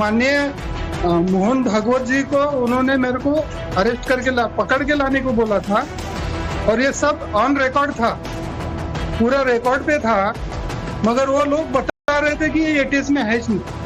माननीय मोहन भागवत जी को उन्होंने मेरे को अरेस्ट करके पकड़ के लाने को बोला था और ये सब ऑन रिकॉर्ड था, पूरा रिकॉर्ड पे था, मगर वो लोग बता रहे थे कि ये एटीएस में है ही नहीं।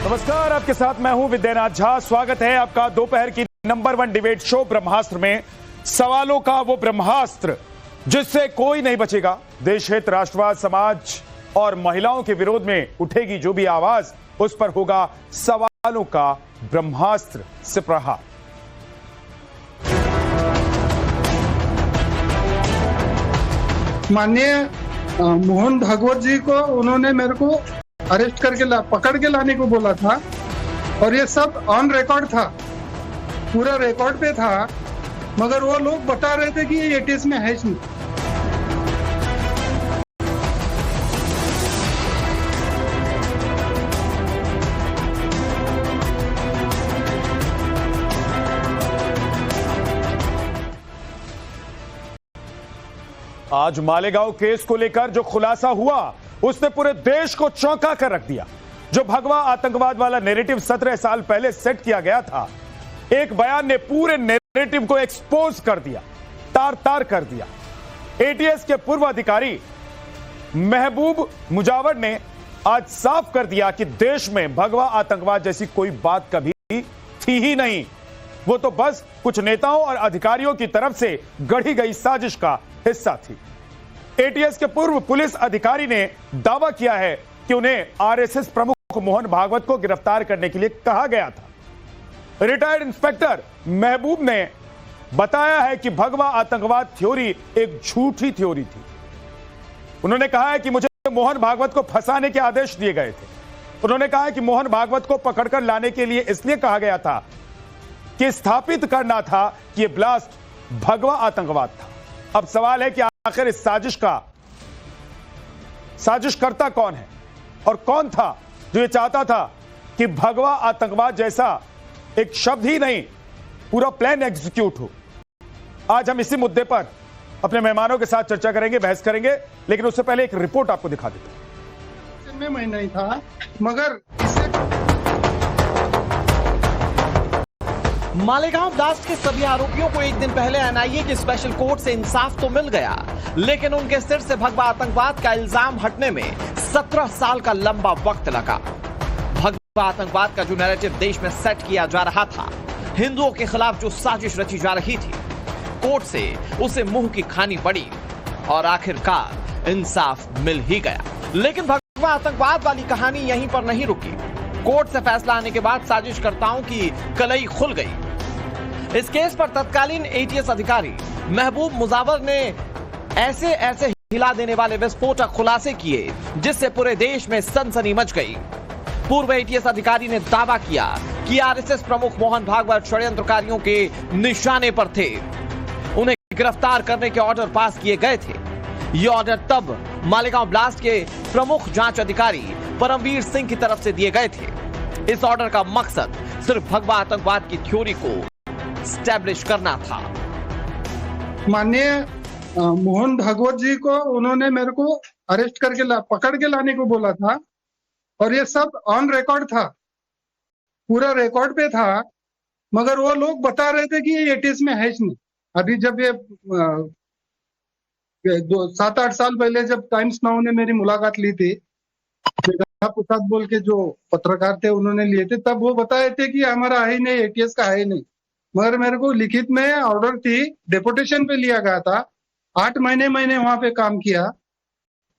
नमस्कार, आपके साथ मैं हूं विद्यानाथ झा। स्वागत है आपका दोपहर की नंबर 1 डिबेट शो ब्रह्मास्त्र में। सवालों का वो ब्रह्मास्त्र जिससे कोई नहीं बचेगा। देश हित, राष्ट्रवाद, समाज और महिलाओं के विरोध में उठेगी जो भी आवाज, उस पर होगा सवालों का ब्रह्मास्त्र से प्रहार। माननीय मोहन भागवत जी को उन्होंने मेरे को अरेस्ट करके पकड़ के लाने को बोला था और ये सब ऑन रिकॉर्ड था, पूरा रिकॉर्ड पे था, मगर वो लोग बता रहे थे कि ये एटीएस में है ही नहीं। आज मालेगांव केस को लेकर जो खुलासा हुआ उसने पूरे देश को चौंका कर रख दिया। जो भगवा आतंकवाद वाला नैरेटिव 17 साल पहले सेट किया गया था, एक बयान ने पूरे नैरेटिव को एक्सपोज कर दिया, तार तार कर दिया। एटीएस के पूर्व अधिकारी महबूब मुजावर ने आज साफ कर दिया कि देश में भगवा आतंकवाद जैसी कोई बात कभी थी ही नहीं। वो तो बस कुछ नेताओं और अधिकारियों की तरफ से गढ़ी गई साजिश का हिस्सा थी। एटीएस के पूर्व पुलिस अधिकारी ने दावा किया है कि उन्हें आरएसएस प्रमुख मोहन भागवत को गिरफ्तार करने के लिए कहा गया था। रिटायर्ड इंस्पेक्टर महबूब ने बताया है कि भगवा आतंकवाद थ्योरी एक झूठी थ्योरी थी। उन्होंने कहा है कि मुझे मोहन भागवत को फंसाने के आदेश दिए गए थे। उन्होंने कहा है कि मोहन भागवत को पकड़कर लाने के लिए इसलिए कहा गया था कि स्थापित करना था कि यह ब्लास्ट भगवा आतंकवाद था। अब सवाल है कि आखिर इस साजिशकर्ता कौन है और कौन था जो ये चाहता था कि भगवा आतंकवाद जैसा एक शब्द ही नहीं, पूरा प्लान एग्जीक्यूट हो। आज हम इसी मुद्दे पर अपने मेहमानों के साथ चर्चा करेंगे, बहस करेंगे, लेकिन उससे पहले एक रिपोर्ट आपको दिखा देता हूं। मैं नहीं था, मगर मालेगांव ब्लास्ट के सभी आरोपियों को एक दिन पहले एनआईए की स्पेशल कोर्ट से इंसाफ तो मिल गया, लेकिन उनके सिर से भगवा आतंकवाद का इल्जाम हटने में 17 साल का लंबा वक्त लगा। भगवा आतंकवाद का जो नैरेटिव देश में सेट किया जा रहा था, हिंदुओं के खिलाफ जो साजिश रची जा रही थी, कोर्ट से उसे मुंह की खानी पड़ी और आखिरकार इंसाफ मिल ही गया। लेकिन भगवा आतंकवाद वाली कहानी यहीं पर नहीं रुकी। कोर्ट से फैसला आने के बाद साजिशकर्ताओं की कलई खुल गई। इस केस पर तत्कालीन एटीएस अधिकारी महबूब मुजावर ने ऐसे हिला देने वाले विस्फोटक खुलासे किए जिससे पूरे देश में सनसनी मच गई। पूर्व एटीएस अधिकारी ने दावा किया कि आरएसएस प्रमुख मोहन भागवत षड्यंत्रकारियों के निशाने पर थे। उन्हें गिरफ्तार करने के ऑर्डर पास किए गए थे। ये ऑर्डर तब मालेगांव ब्लास्ट के प्रमुख जांच अधिकारी परमवीर सिंह की तरफ से दिए गए थे। इस ऑर्डर का मकसद सिर्फ भगवा आतंकवाद की थ्योरी को स्टैब्लिश करना था। माननीय मोहन भागवत जी को उन्होंने मेरे को अरेस्ट करके पकड़ के लाने को बोला था और ये सब ऑन रिकॉर्ड था, पूरा रिकॉर्ड पे था, मगर वो लोग बता रहे थे कि ये एटीएस में है ही नहीं। अभी जब ये 7-8 साल पहले जब टाइम्स नाउ ने मेरी मुलाकात ली थी, प्रसाद बोल के जो पत्रकार थे उन्होंने लिए थे, तब वो बताए थे कि हमारा है ही नहीं, एटीएस का है ही नहीं। मगर मेरे को लिखित में ऑर्डर थी, डेपुटेशन पे लिया गया था, 8 महीने मैंने वहां पे काम किया,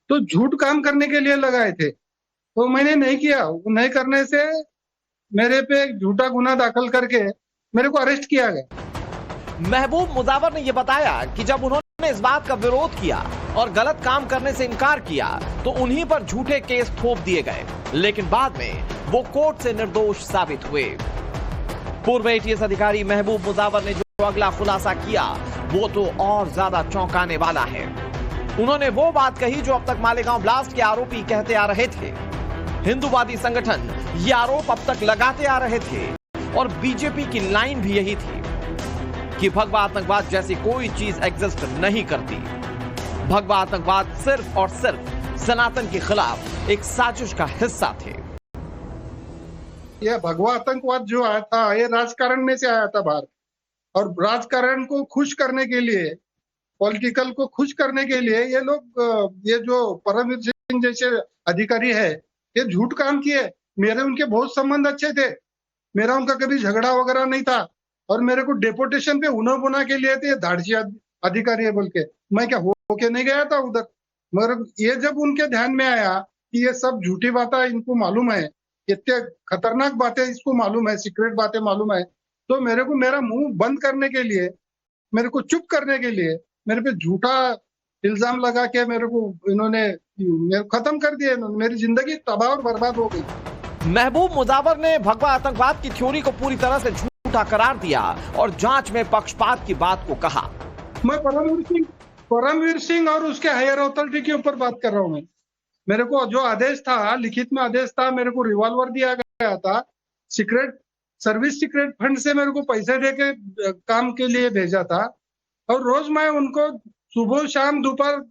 तो झूठ काम करने के लिए लगाए थे, तो मैंने नहीं किया। नहीं करने से मेरे पे झूठा गुना दाखिल करके मेरे को अरेस्ट किया गया। महबूब मुजावर ने यह बताया कि जब उन्होंने इस बात का विरोध किया और गलत काम करने से इनकार किया तो उन्हीं पर झूठे केस थोप दिए गए, लेकिन बाद में वो कोर्ट से निर्दोष साबित हुए। पूर्व एटीएस अधिकारी महबूब मुजावर ने जो अगला खुलासा किया वो तो और ज्यादा चौंकाने वाला है। उन्होंने वो बात कही जो अब तक मालेगांव ब्लास्ट के आरोपी कहते आ रहे थे। हिंदूवादी संगठन ये आरोप अब तक लगाते आ रहे थे और बीजेपी की लाइन भी यही थी कि भगवा आतंकवाद जैसी कोई चीज एग्जिस्ट नहीं करती। भगवा आतंकवाद सिर्फ और सिर्फ सनातन के खिलाफ एक साजिश का हिस्सा थे। यह भगवा आतंकवाद जो आया था ये राजकारण में से आया था बाहर, और राजकारण को खुश करने के लिए, पॉलिटिकल को खुश करने के लिए ये लोग, ये जो परमवीर सिंह जैसे अधिकारी है, ये झूठ काम किए। मेरे उनके बहुत संबंध अच्छे थे, मेरा उनका कभी झगड़ा वगैरह नहीं था, और मेरे को डेपोटेशन पे उन्होंने बुना के लिए थे धाड़सी अधिकारी है बोल के। मैं क्या होके नहीं गया था उधर, मगर ये जब उनके ध्यान में आया कि ये सब झूठी बातें इनको मालूम है, इतने खतरनाक बातें इसको मालूम है, सीक्रेट बातें मालूम है, तो मेरे को मेरा मुंह बंद करने के लिए, मेरे को चुप करने के लिए, मेरे पे झूठा इल्जाम लगा के मेरे को इन्होंने खत्म कर दिया। मेरी जिंदगी तबाह और बर्बाद हो गई। महबूब मुजावर ने भगवा आतंकवाद की थ्योरी को पूरी तरह से झूठा करार दिया और जांच में पक्षपात की बात को कहा। मैं परमवीर सिंह और उसके हायर अथॉरिटी के ऊपर बात कर रहा हूँ। मेरे को जो आदेश था, लिखित में आदेश था, मेरे को रिवॉल्वर दिया गया था, सीक्रेट सर्विस सीक्रेट फंड से मेरे को पैसे दे के काम के लिए भेजा था, और रोज मैं उनको सुबह शाम दोपहर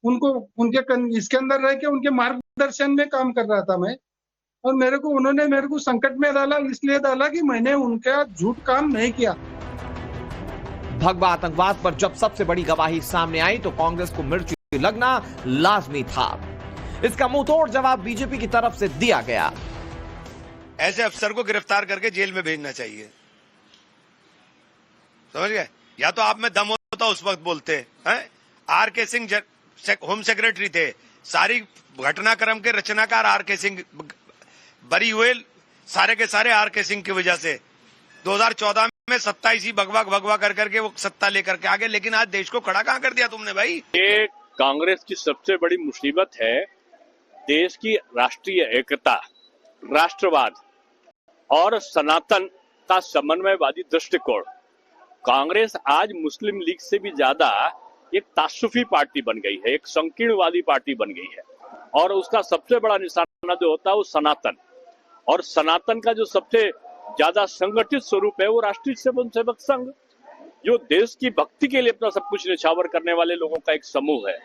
उनको उनके इसके अंदर रह के उनके मार्गदर्शन में काम कर रहा था मैं। और उन्होंने मेरे को संकट में डाला, इसलिए डाला कि मैंने उनका झूठ काम नहीं किया। भगवा आतंकवाद पर जब सबसे बड़ी गवाही सामने आई तो कांग्रेस को मिर्ची लगना लाजमी था। इसका मुंहतोड़ जवाब बीजेपी की तरफ से दिया गया। ऐसे अफसर को गिरफ्तार करके जेल में भेजना चाहिए, समझ गए? या तो आप में दम होता उस वक्त बोलते हैं। आर.के. सिंह होम सेक्रेटरी थे, सारी घटनाक्रम के रचनाकार आर.के. सिंह बरी हुए, सारे के सारे आर.के. सिंह की वजह से 2014 में 27 भगवा कर करके वो सत्ता लेकर के आगे। लेकिन आज देश को खड़ा कहां कर दिया तुमने भाई? ये कांग्रेस की सबसे बड़ी मुसीबत है, देश की राष्ट्रीय एकता, राष्ट्रवाद और सनातन का समन्वयवादी दृष्टिकोण। कांग्रेस आज मुस्लिम लीग से भी ज्यादा एक तासुफी पार्टी बन गई है, एक संकीर्णवादी पार्टी बन गई है, और उसका सबसे बड़ा निशाना जो होता है वो सनातन, और सनातन का जो सबसे ज्यादा संगठित स्वरूप है वो राष्ट्रीय स्वयंसेवक संघ, जो देश की भक्ति के लिए अपना सब कुछ निछावर करने वाले लोगों का एक समूह है।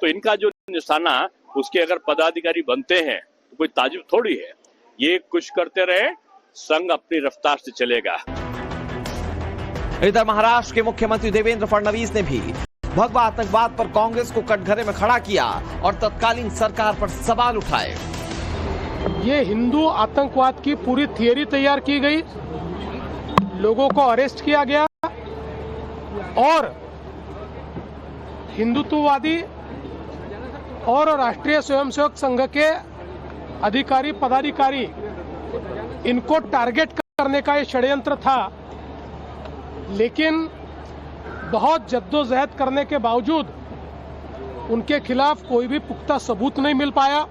तो इनका जो निशाना, उसके अगर पदाधिकारी बनते हैं तो कोई ताजुब थोड़ी है। ये कुछ करते रहे, संघ अपनी रफ्तार से चलेगा। इधर महाराष्ट्र के मुख्यमंत्री देवेंद्र फडणवीस ने भी भगवा आतंकवाद पर कांग्रेस को कटघरे में खड़ा किया और तत्कालीन सरकार पर सवाल उठाए। ये हिंदू आतंकवाद की पूरी थियरी तैयार की गई, लोगों को अरेस्ट किया गया, और हिंदुत्ववादी और राष्ट्रीय स्वयंसेवक संघ के अधिकारी पदाधिकारी, इनको टारगेट करने का ये षड्यंत्र था। लेकिन बहुत जद्दोजहद करने के बावजूद उनके खिलाफ कोई भी पुख्ता सबूत नहीं मिल पाया,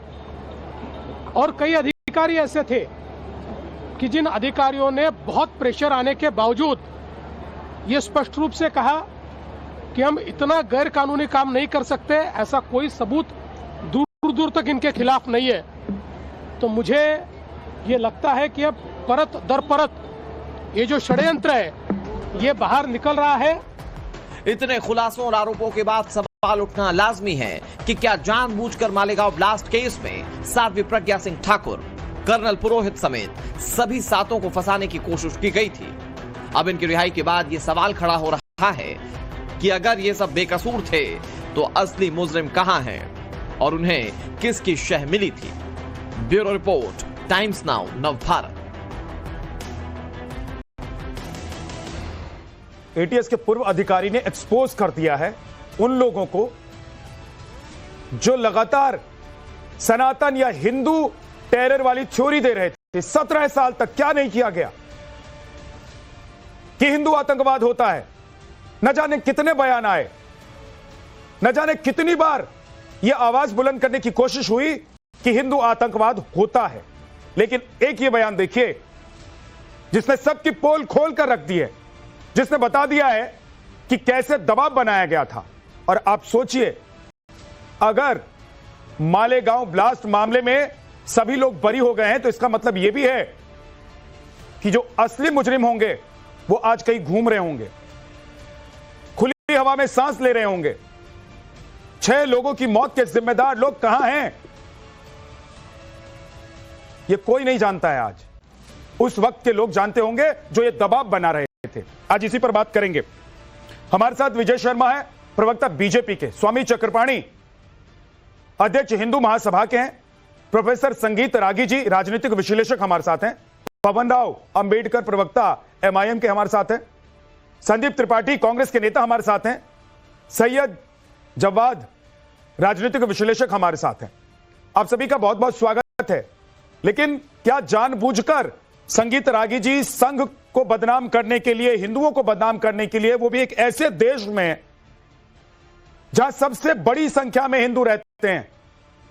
और कई अधिकारी ऐसे थे कि जिन अधिकारियों ने बहुत प्रेशर आने के बावजूद ये स्पष्ट रूप से कहा कि हम इतना गैर कानूनी काम नहीं कर सकते, ऐसा कोई सबूत दूर दूर तक इनके खिलाफ नहीं है। तो मुझे ये लगता है कि अब परत दर परत ये जो षड्यंत्र है ये बाहर निकल रहा है। इतने खुलासों और आरोपों के बाद सवाल उठना लाजमी है कि क्या जानबूझकर मालेगांव ब्लास्ट केस में साध्वी प्रज्ञा सिंह ठाकुर, कर्नल पुरोहित समेत सभी सातों को फंसाने की कोशिश की गई थी। अब इनकी रिहाई के बाद ये सवाल खड़ा हो रहा है कि अगर ये सब बेकसूर थे तो असली मुजरिम कहां हैं और उन्हें किसकी शह मिली थी। Bureau report, times now, Navbharat. ATS के पूर्व अधिकारी ने एक्सपोज कर दिया है उन लोगों को जो लगातार सनातन या हिंदू टेरर वाली थ्योरी दे रहे थे। 17 साल तक क्या नहीं किया गया कि हिंदू आतंकवाद होता है। न जाने कितने बयान आए, न जाने कितनी बार यह आवाज बुलंद करने की कोशिश हुई कि हिंदू आतंकवाद होता है। लेकिन एक ये बयान देखिए जिसने सबकी पोल खोल कर रख दी है, जिसने बता दिया है कि कैसे दबाव बनाया गया था। और आप सोचिए अगर मालेगांव ब्लास्ट मामले में सभी लोग बरी हो गए हैं तो इसका मतलब यह भी है कि जो असली मुजरिम होंगे वो आज कहीं घूम रहे होंगे, खुली हवा में सांस ले रहे होंगे। 6 लोगों की मौत के जिम्मेदार लोग कहां हैं, ये कोई नहीं जानता है। आज उस वक्त के लोग जानते होंगे जो ये दबाव बना रहे थे। आज इसी पर बात करेंगे। हमारे साथ विजय शर्मा है, प्रवक्ता बीजेपी के, स्वामी चक्रपाणी अध्यक्ष हिंदू महासभा के हैं, प्रोफेसर संगीत रागी जी राजनीतिक विश्लेषक हमारे साथ हैं, पवन राव अंबेडकर प्रवक्ता एमआईएम के हमारे साथ हैं, संदीप त्रिपाठी कांग्रेस के नेता हमारे साथ हैं, सैयद जवाद राजनीतिक विश्लेषक हमारे साथ हैं। आप सभी का बहुत बहुत स्वागत है। लेकिन क्या जानबूझकर संगीत रागी जी संघ को बदनाम करने के लिए, हिंदुओं को बदनाम करने के लिए, वो भी एक ऐसे देश में जहां सबसे बड़ी संख्या में हिंदू रहते हैं,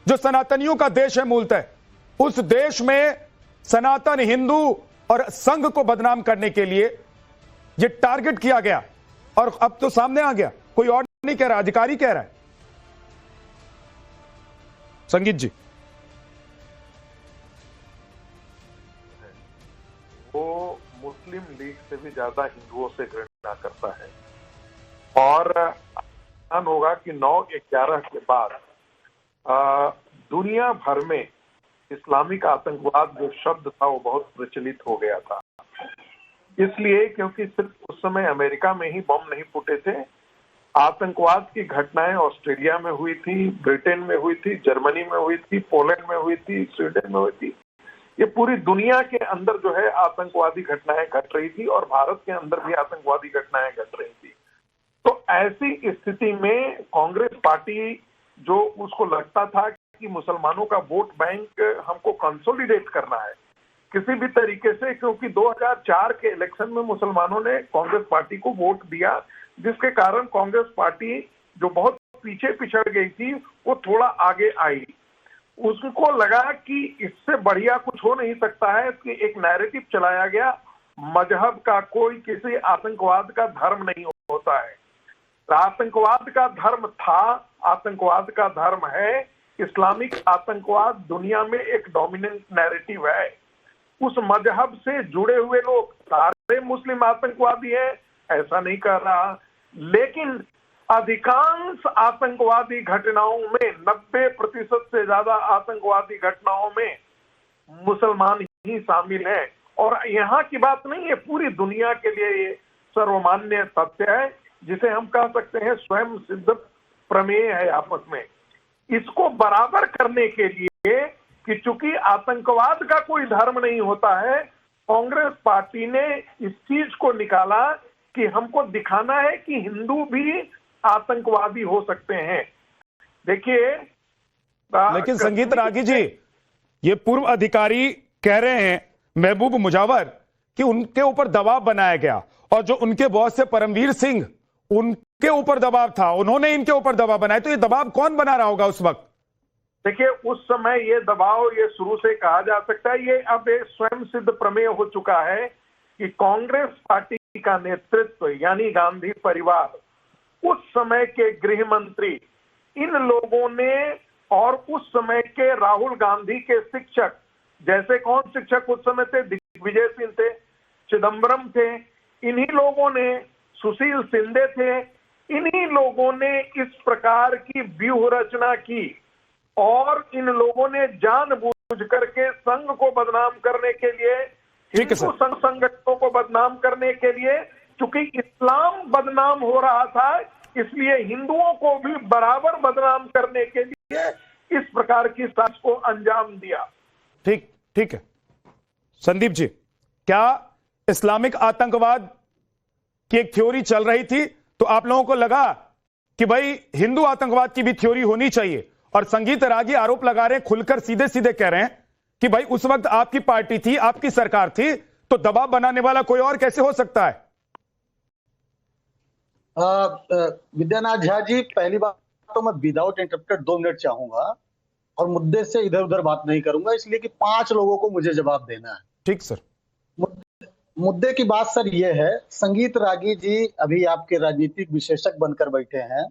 जो सनातनियों का देश है मूलतः, उस देश में सनातन हिंदू और संघ को बदनाम करने के लिए यह टारगेट किया गया और अब तो सामने आ गया, कोई और नहीं कह रहा, अधिकारी कह रहा है। संगीत जी, वो मुस्लिम लीग से भी ज्यादा हिंदुओं से घृणा करता है और आसान होगा कि 9/11 के बाद दुनिया भर में इस्लामिक आतंकवाद जो शब्द था वो बहुत प्रचलित हो गया था। इसलिए क्योंकि सिर्फ उस समय अमेरिका में ही बम नहीं फूटे थे, आतंकवाद की घटनाएं ऑस्ट्रेलिया में हुई थी, ब्रिटेन में हुई थी, जर्मनी में हुई थी, पोलैंड में हुई थी, स्वीडन में हुई थी। ये पूरी दुनिया के अंदर जो है आतंकवादी घटनाएं घट रही थी और भारत के अंदर भी आतंकवादी घटनाएं घट रही थी। तो ऐसी स्थिति में कांग्रेस पार्टी जो उसको लगता था कि मुसलमानों का वोट बैंक हमको कंसोलिडेट करना है किसी भी तरीके से, क्योंकि 2004 के इलेक्शन में मुसलमानों ने कांग्रेस पार्टी को वोट दिया, जिसके कारण कांग्रेस पार्टी जो बहुत पीछे पिछड़ गई थी वो थोड़ा आगे आई। उसको लगा कि इससे बढ़िया कुछ हो नहीं सकता है कि एक नैरेटिव चलाया गया, मजहब का कोई किसी आतंकवाद का धर्म नहीं होता है। आतंकवाद का धर्म था, आतंकवाद का धर्म है, इस्लामिक आतंकवाद दुनिया में एक डोमिनेंट नैरेटिव है। उस मजहब से जुड़े हुए लोग सारे मुस्लिम आतंकवादी हैं, ऐसा नहीं कर रहा, लेकिन अधिकांश आतंकवादी घटनाओं में 90% से ज्यादा आतंकवादी घटनाओं में मुसलमान ही शामिल हैं। और यहाँ की बात नहीं है, पूरी दुनिया के लिए ये सर्वमान्य तथ्य है, जिसे हम कह सकते हैं स्वयं सिद्ध प्रमेय है आपस में। इसको बराबर करने के लिए कि चूंकि आतंकवाद का कोई धर्म नहीं होता है, कांग्रेस पार्टी ने इस चीज को निकाला कि हमको दिखाना है कि हिंदू भी आतंकवादी हो सकते हैं। देखिए, लेकिन संगीत रागी जी, ये पूर्व अधिकारी कह रहे हैं महबूब मुजावर कि उनके ऊपर दबाव बनाया गया और जो उनके बॉस से परमवीर सिंह, उनके ऊपर दबाव था, उन्होंने इनके ऊपर दबाव बनाया। तो ये दबाव कौन बना रहा होगा उस वक्त? देखिए, उस समय ये दबाव ये शुरू से कहा जा सकता है, ये अब एक स्वयं सिद्ध प्रमेय हो चुका है कि कांग्रेस पार्टी का नेतृत्व यानी गांधी परिवार, उस समय के गृह मंत्री, इन लोगों ने और उस समय के राहुल गांधी के शिक्षक, जैसे कौन शिक्षक उस समय थे, दिग्विजय सिंह थे, चिदम्बरम थे, इन्हीं लोगों ने, सुशील शिंदे थे, इन्हीं लोगों ने इस प्रकार की व्यूह रचना की और इन लोगों ने जानबूझ करके संघ को बदनाम करने के लिए, हिंदू संघ संगठनों को बदनाम करने के लिए, चूंकि इस्लाम बदनाम हो रहा था इसलिए हिंदुओं को भी बराबर बदनाम करने के लिए इस प्रकार की साजिश को अंजाम दिया। ठीक है संदीप जी, क्या इस्लामिक आतंकवाद की एक थ्योरी चल रही थी तो आप लोगों को लगा कि भाई हिंदू आतंकवाद की भी थ्योरी होनी चाहिए? और संगीत रागी आरोप लगा रहे हैं, खुलकर सीधे सीधे कह रहे हैं कि भाई उस वक्त आपकी पार्टी थी, आपकी सरकार थी, तो दबाव बनाने वाला कोई और कैसे हो सकता है? विद्यानाथ झा जी, पहली बात तो मैं विदाउट इंटरप्टेड 2 मिनट चाहूंगा और मुद्दे से इधर उधर बात नहीं करूंगा, इसलिए कि 5 लोगों को मुझे जवाब देना है। ठीक सर। मुद्दे की बात सर ये है, संगीत रागी जी अभी आपके राजनीतिक विशेषज्ञ बनकर बैठे हैं,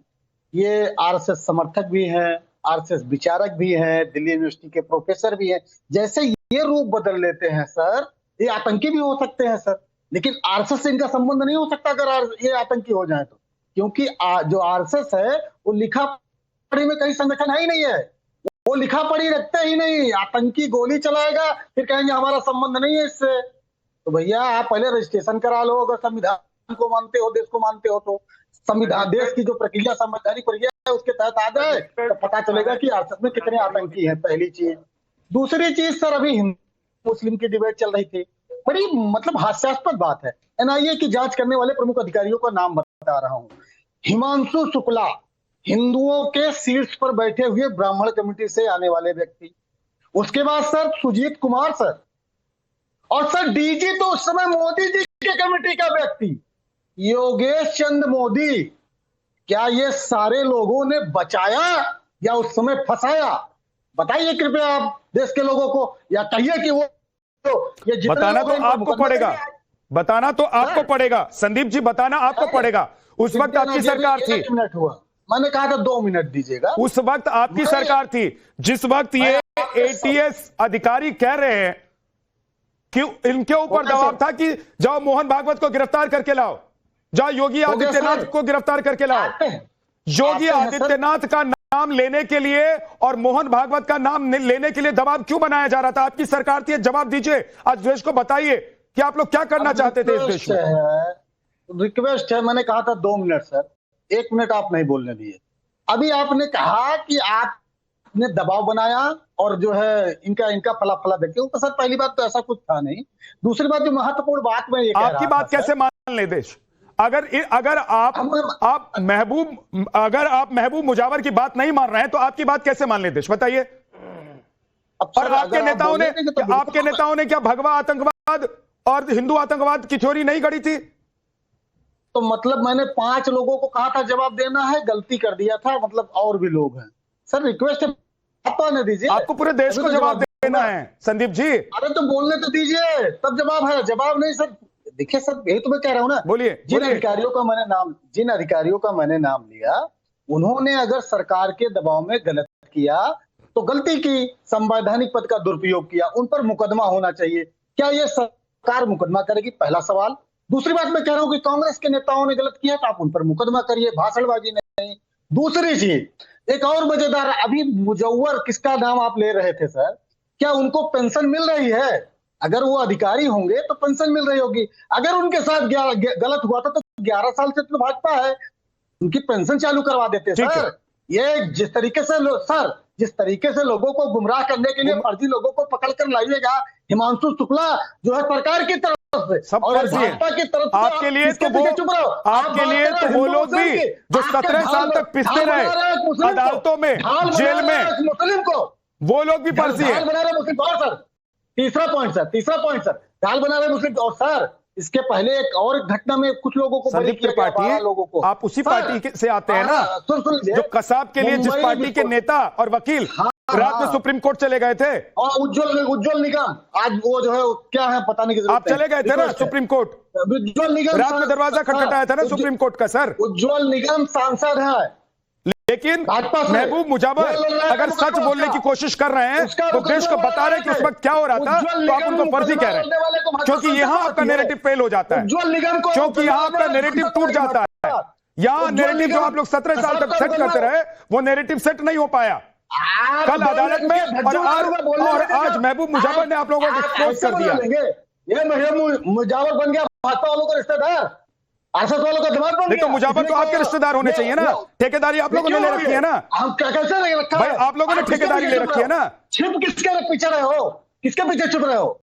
ये आरएसएस समर्थक भी हैं, आरएसएस विचारक भी हैं, दिल्ली यूनिवर्सिटी के प्रोफेसर भी हैं। जैसे ये रूप बदल लेते हैं सर, ये आतंकी भी हो सकते हैं सर, लेकिन आरएसएस से इनका संबंध नहीं हो सकता अगर ये आतंकी हो जाए तो, क्योंकि जो आरएसएस है वो लिखा पढ़ी में कहीं संगठन है ही नहीं है, वो लिखा पढ़ी रखते ही नहीं। आतंकी गोली चलाएगा फिर कहेंगे हमारा संबंध नहीं है इससे। तो भैया आप पहले रजिस्ट्रेशन करा लो, अगर संविधान को मानते हो, देश को मानते हो, तो संविधान देश की जो प्रक्रिया संवैधानिक प्रक्रिया है उसके तहत आ जाए तो पता चलेगा कि आरएसएस में कितने आतंकी हैं, पहली चीज। दूसरी चीज सर, अभी हिंदू मुस्लिम की डिबेट चल रही थी, बड़ी मतलब हास्यास्पद बात है। एनआईए की जांच करने वाले प्रमुख अधिकारियों का नाम बता रहा हूं। हिमांशु शुक्ला, हिंदुओं के सीट्स पर बैठे हुए ब्राह्मण कमेटी से आने वाले व्यक्ति। उसके बाद सर सुजीत कुमार सर, और सर डीजी तो उस समय मोदी जी के कमेटी का व्यक्ति योगेश चंद्र मोदी। क्या ये सारे लोगों ने बचाया या उस समय फंसाया? बताइए कृपया आप देश के लोगों को, या कहिए कि वो ये बताना तो आपको पड़ेगा, बताना तो आपको पड़ेगा संदीप जी, बताना आपको पड़ेगा। उस वक्त आपकी सरकार थी। 1 मिनट हुआ, मैंने कहा था 2 मिनट दीजिएगा। उस वक्त आपकी सरकार थी, जिस वक्त ये एटीएस अधिकारी कह रहे हैं कि इनके ऊपर दबाव था कि जाओ मोहन भागवत को गिरफ्तार करके लाओ, जाओ योगी आदित्यनाथ को गिरफ्तार करके लाओ। योगी आदित्यनाथ का नाम लेने के लिए और मोहन भागवत का नाम लेने के लिए दबाव क्यों बनाया जा रहा था? आपकी सरकार थी, जवाब दीजिए। आज देश को बताइए कि आप लोग क्या करना चाहते थे इस देश में। रिक्वेस्ट है, मैंने कहा था 2 मिनट सर, 1 मिनट आप नहीं बोलने दिए। अभी आपने कहा कि आपने दबाव बनाया और जो है इनका फला फला देखते हो। तो सर पहली बात तो ऐसा कुछ था नहीं। दूसरी बात जो महत्वपूर्ण बात मैं ये कह रहा था, आपकी बात कैसे मान ले देश? अगर आप महबूब मुजावर की बात नहीं मान रहे हैं तो आपकी बात कैसे मान ले देश, बताइए। और आपके नेताओं ने क्या भगवा आतंकवाद और हिंदू आतंकवाद की थ्योरी नहीं गढ़ी थी? तो मतलब मैंने 5 लोगों को कहा था जवाब देना है, गलती कर दिया था, मतलब और भी लोग हैं सर। रिक्वेस्ट है, आप तो आने दीजिए। आपको पूरे देश को जवाब देना है संदीप जी। अरे तो बोलने तो दीजिए, तब जवाब है। जवाब नहीं सर, देखिए सर, यही तो मैं कह रहा हूं ना। बोलिए। जिन अधिकारियों का मैंने नाम लिया, उन्होंने अगर सरकार के दबाव में गलत किया तो गलती की, संवैधानिक पद का दुरुपयोग किया, उन पर मुकदमा होना चाहिए। क्या ये सरकार मुकदमा करेगी? पहला सवाल। दूसरी बात मैं कह रहा हूं कि कांग्रेस के नेताओं ने गलत किया तो आप उन पर मुकदमा करिए, भाषणबाजी नहीं। दूसरी चीज, एक और मजेदार, अभी मुजव्वर किसका नाम आप ले रहे थे सर, क्या उनको पेंशन मिल रही है? अगर वो अधिकारी होंगे तो पेंशन मिल रही होगी। अगर उनके साथ गलत हुआ था तो 11 साल से तो भाजपा है, उनकी पेंशन चालू करवा देते सर। ये जिस तरीके से लोगों को गुमराह करने के लिए फर्जी लोगों को पकड़कर लाइएगा, हिमांशु शुक्ला जो है सरकार की तरफ से सब और भाजपा की तरफ से, आपके लिए तो वो लोग भी जो 17 साल तक पिसते रहे अदालतों में, जेल में, मुस्लिम को, वो लोग भी फर्जी है। बना रहे मुस्लिम। और सर तीसरा पॉइंट सर, दाल बना रहे मुस्लिम। और सर इसके पहले एक और घटना में कुछ लोगों को संदीप त्रिपाठी, लोगों को, आप उसी पार्टी से आते हैं ना जो कसाब के लिए जिस पार्टी के नेता और वकील रात में सुप्रीम कोर्ट चले गए थे। और उज्जवल निगम, आज वो जो है क्या है पता नहीं, आप चले गए थे ना सुप्रीम कोर्ट। उज्जवल निगम रात में दरवाजा खटखटाया था ना सुप्रीम कोर्ट का सर। उज्जवल निगम सांसद है, लेकिन महबूब मुजावर अगर सच बोलने की कोशिश कर रहे हैं तो देश को बता रहे कि उस वक्त क्या हो रहा था, तो आप उनको फर्जी कह रहे हैं, क्योंकि यहां आपका नैरेटिव फेल हो जाता है, क्योंकि यहां आपका नैरेटिव टूट जाता है। यहां नैरेटिव जो आप लोग 17 साल तक सेट करते रहे, वो नैरेटिव सेट नहीं हो पाया। कल अदालत में और आज महबूब मुजावर ने आप लोगों को एक्सपोज कर दिया। ये महबूब मुजावर बन गया भाजपा वालों का रिश्तेदार, आरएसएस वालों का दिमाग बन गया। तो मुजावर तो आपके रिश्तेदार होने चाहिए ना, ठेकेदारी आप लोगों ने ले रखी है ना। हम कैसे ले रखा भाई, आप लोगों ने ठेकेदारी ले रखी है ना। छिप किसके पीछे रहे हो? किसके पीछे छिप रहे हो?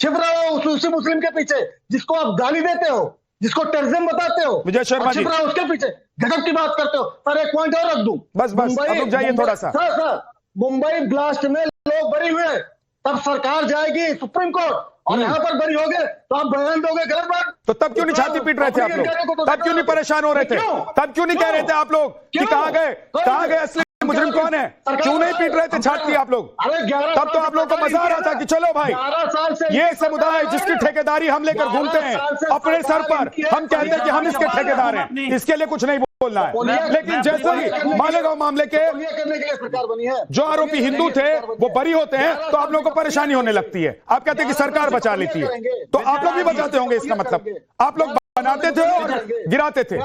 छिप रहे हो उसी मुस्लिम के पीछे जिसको आप गाली देते हो, जिसको टेररिज्म बताते हो, विजय शर्मा जी, उसके पीछे गजब की बात करते हो। पर एक पॉइंट और रख दूं, बस रुक जाइए थोड़ा सा। सर मुंबई ब्लास्ट में लोग बरी हुए, तब सरकार जाएगी सुप्रीम कोर्ट और यहाँ पर बरी हो गए तो आप बयान दोगे, गलत बात। तो तब क्यों नहीं छाती पीट रहे थे आप लोग? तब क्यों नहीं परेशान हो रहे थे? तब क्यों नहीं कह रहे थे आप लोग कि कहाँ गए असली मुजरिम कौन है? क्यों नहीं पीट रहे थे छाती आप लोग? तब तो आप लोगों को मजा आ रहा था कि चलो भाई, ये समुदाय जिसकी ठेकेदारी हम लेकर घूमते हैं अपने सर पर, हम कहते हैं कि हम इसके ठेकेदार हैं, इसके लिए कुछ नहीं बोलना है। लेकिन जैसे ही मालेगांव मामले के करने के लिए सरकार बनी है। जो आरोपी हिंदू थे वो बरी होते हैं तो आप लोगों को परेशानी होने लगती है। आप कहते हैं कि सरकार बचा लेती है, तो आप लोग भी बचाते होंगे। इसका मतलब आप लोग बनाते थे और गिराते थे।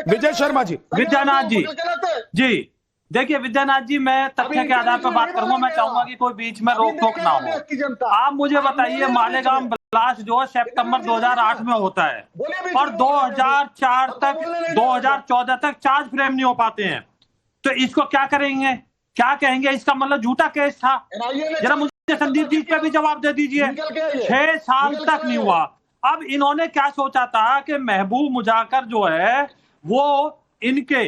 विजय शर्मा जी। विद्यानाथ जी देखिए विद्यानाथ जी, मैं तथ्य के आधार पर बात करूंगा। मैं चाहूंगा कि कोई बीच में रोक टोक ना हो। आप मुझे बताइए, मालेगांव ब्लास्ट जो सितंबर 2008 में होता है और 2004 तक 2014 तक चार्ज फ्रेम नहीं हो पाते हैं, तो इसको क्या करेंगे, क्या कहेंगे? इसका मतलब झूठा केस था। जरा मुझे संदीप जी पे भी जवाब दे दीजिए। 6 साल तक नहीं हुआ। अब इन्होंने क्या सोचा था कि महबूब मुजाकर जो है वो इनके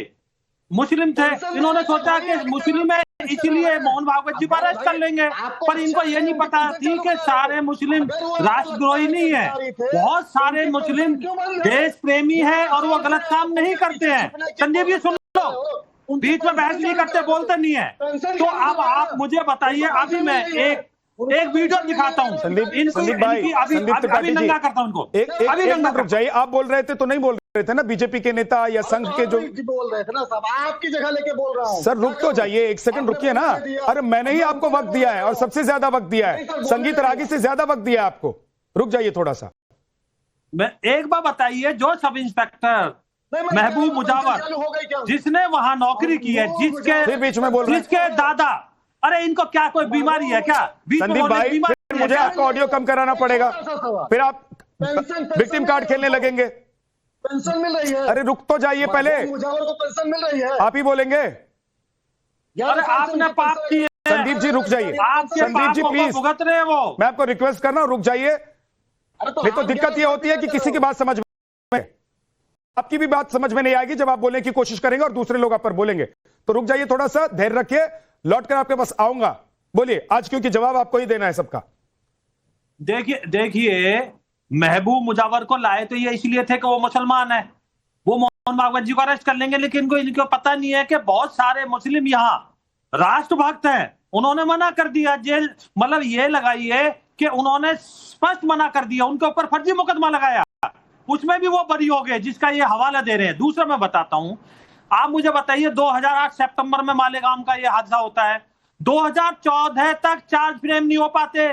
मुस्लिम थे, इन्होंने सोचा कि मुस्लिम है इसलिए मोहन भागवत जी को अरेस्ट कर लेंगे, पर इनको ये नहीं पता थी कि सारे मुस्लिम राष्ट्रद्रोही नहीं है। बहुत सारे मुस्लिम देश प्रेमी है और वो गलत काम नहीं करते हैं। संदीप जी सुन लो, बीच में बहस नहीं करते, बोलते नहीं है। तो अब आप मुझे बताइए, अभी मैं एक वीडियो दिखाता हूँ संदीप भाई, अभी नंगा करता हूँ उनको। एक रुक जाइए, आप बोल रहे थे तो नहीं बोल रहे थे ना बीजेपी के नेता या संघ के जो बोल रहे थे ना साहब, आपकी जगह लेके बोल रहा हूँ। सर रुक तो जाइए, एक सेकंड रुकिए ना। अरे मैंने ही आपको वक्त दिया है और सबसे ज्यादा वक्त दिया है, संगीत रागी से ज्यादा वक्त दिया है आपको। रुक जाइए थोड़ा सा। मैं एक बार बताइए, जो सब इंस्पेक्टर महबूब मुजावर जिसने वहां नौकरी की है, जिसके बीच में बोल रहे जिसके दादा, अरे इनको क्या कोई बीमारी है क्या? संदीप भाई, मुझे आपका ऑडियो कम कराना पड़ेगा, फिर आप विक्टिम कार्ड खेलने लगेंगे। पेंशन मिल रही है। अरे रुक तो जाइए पहले, मुजावर को पेंशन मिल रही है। आप ही बोलेंगे। अरे आपने पाप किए। संदीप जी रुक जाइए, संदीप जी प्लीज, भुगत रहे हैं वो। मैं आपको रिक्वेस्ट कर रहा हूं, रुक जाइए। नहीं तो दिक्कत यह होती है कि किसी की बात समझ में, आपकी भी बात समझ में नहीं आएगी जब आप बोलने की कोशिश करेंगे और दूसरे लोग आप पर बोलेंगे। तो रुक जाइए थोड़ा सा, धैर्य रखिए, लौटकर आपके पास आऊंगा। बोलिए आज, क्योंकि जवाब आपको ही देना है सबका। देखिए महबूब मुजावर को लाए तो ये इसलिए थे कि वो मुसलमान है, वो मोहन भागवत जी को अरेस्ट कर लेंगे, लेकिन इनको पता नहीं है कि बहुत सारे मुस्लिम यहाँ राष्ट्रभक्त हैं। उन्होंने मना कर दिया, जेल मतलब ये लगाइए कि उन्होंने स्पष्ट मना कर दिया, उनके ऊपर फर्जी मुकदमा लगाया, उसमें भी वो बरी हो गए, जिसका ये हवाला दे रहे हैं। दूसरा मैं बताता हूं, आप मुझे बताइए 2008 सितंबर में मालेगांव का ये हादसा होता है, 2014 तक चार्ज फ्रेम नहीं हो पाते।